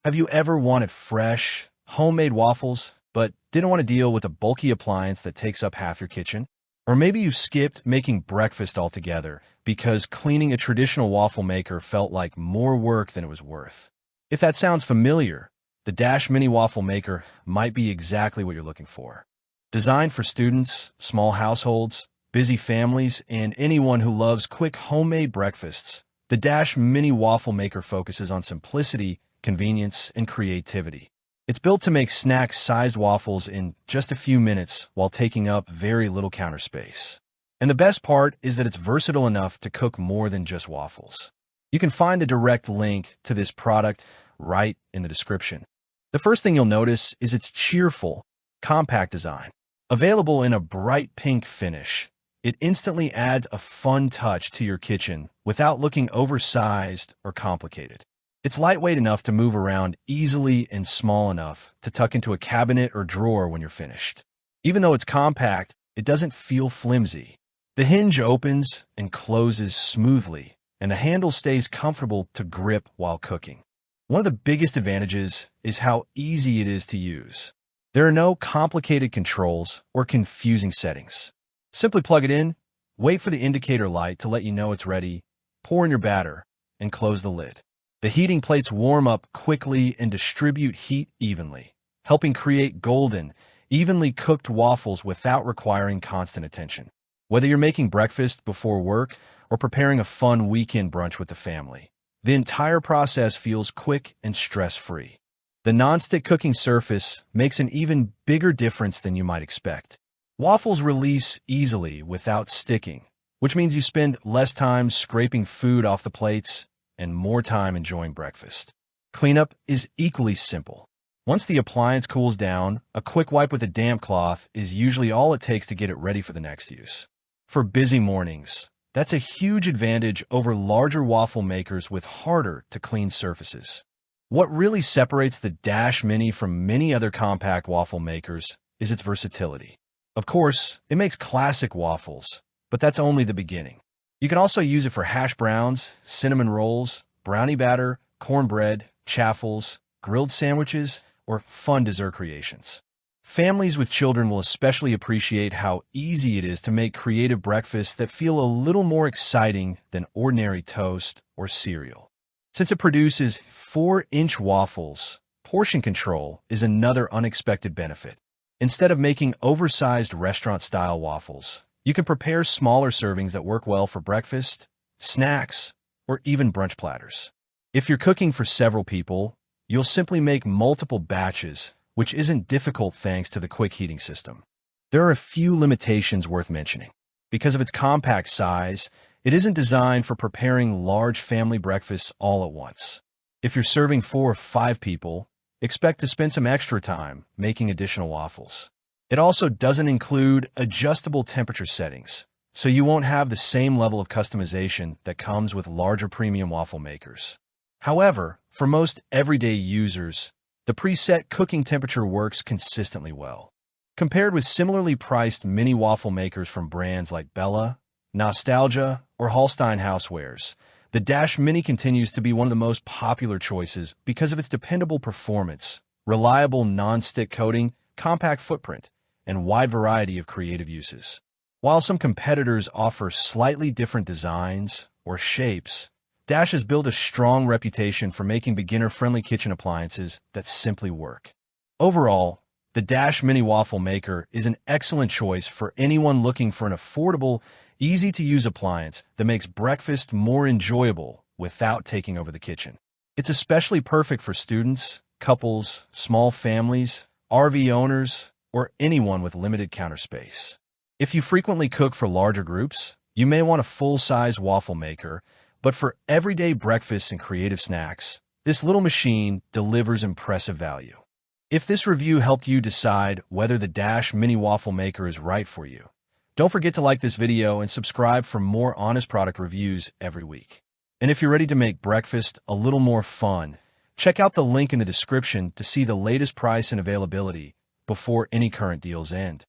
Have you ever wanted fresh, homemade waffles, but didn't want to deal with a bulky appliance that takes up half your kitchen? Or maybe you skipped making breakfast altogether because cleaning a traditional waffle maker felt like more work than it was worth. If that sounds familiar, the Dash Mini Waffle Maker might be exactly what you're looking for. Designed for students, small households, busy families, and anyone who loves quick homemade breakfasts, the Dash Mini Waffle Maker focuses on simplicity, convenience, and creativity. It's built to make snack-sized waffles in just a few minutes while taking up very little counter space. And the best part is that it's versatile enough to cook more than just waffles. You can find the direct link to this product right in the description. The first thing you'll notice is its cheerful, compact design. Available in a bright pink finish, it instantly adds a fun touch to your kitchen without looking oversized or complicated. It's lightweight enough to move around easily and small enough to tuck into a cabinet or drawer when you're finished. Even though it's compact, it doesn't feel flimsy. The hinge opens and closes smoothly, and the handle stays comfortable to grip while cooking. One of the biggest advantages is how easy it is to use. There are no complicated controls or confusing settings. Simply plug it in, wait for the indicator light to let you know it's ready, pour in your batter, and close the lid. The heating plates warm up quickly and distribute heat evenly, helping create golden, evenly cooked waffles without requiring constant attention. Whether you're making breakfast before work or preparing a fun weekend brunch with the family, the entire process feels quick and stress-free. The nonstick cooking surface makes an even bigger difference than you might expect. Waffles release easily without sticking, which means you spend less time scraping food off the plates and more time enjoying breakfast. Cleanup is equally simple. Once the appliance cools down, a quick wipe with a damp cloth is usually all it takes to get it ready for the next use. For busy mornings, that's a huge advantage over larger waffle makers with harder to clean surfaces. What really separates the Dash Mini from many other compact waffle makers is its versatility. Of course, it makes classic waffles, but that's only the beginning. You can also use it for hash browns, cinnamon rolls, brownie batter, cornbread, chaffles, grilled sandwiches, or fun dessert creations. Families with children will especially appreciate how easy it is to make creative breakfasts that feel a little more exciting than ordinary toast or cereal. Since it produces 4-inch waffles, portion control is another unexpected benefit. Instead of making oversized restaurant-style waffles, you can prepare smaller servings that work well for breakfast, snacks, or even brunch platters. If you're cooking for several people, you'll simply make multiple batches, which isn't difficult thanks to the quick heating system. There are a few limitations worth mentioning. Because of its compact size, it isn't designed for preparing large family breakfasts all at once. If you're serving 4 or 5 people, expect to spend some extra time making additional waffles. It also doesn't include adjustable temperature settings, so you won't have the same level of customization that comes with larger premium waffle makers. However, for most everyday users, the preset cooking temperature works consistently well. Compared with similarly priced mini waffle makers from brands like Bella, Nostalgia, or Holstein Housewares, the Dash Mini continues to be one of the most popular choices because of its dependable performance, reliable non-stick coating, compact footprint, and wide variety of creative uses. While some competitors offer slightly different designs or shapes, Dash has built a strong reputation for making beginner-friendly kitchen appliances that simply work. Overall, the Dash Mini Waffle Maker is an excellent choice for anyone looking for an affordable, easy-to-use appliance that makes breakfast more enjoyable without taking over the kitchen. It's especially perfect for students, couples, small families, RV owners, or anyone with limited counter space. If you frequently cook for larger groups, you may want a full-size waffle maker, but for everyday breakfasts and creative snacks, this little machine delivers impressive value. If this review helped you decide whether the Dash Mini Waffle Maker is right for you, don't forget to like this video and subscribe for more honest product reviews every week. And if you're ready to make breakfast a little more fun, check out the link in the description to see the latest price and availability before any current deals end.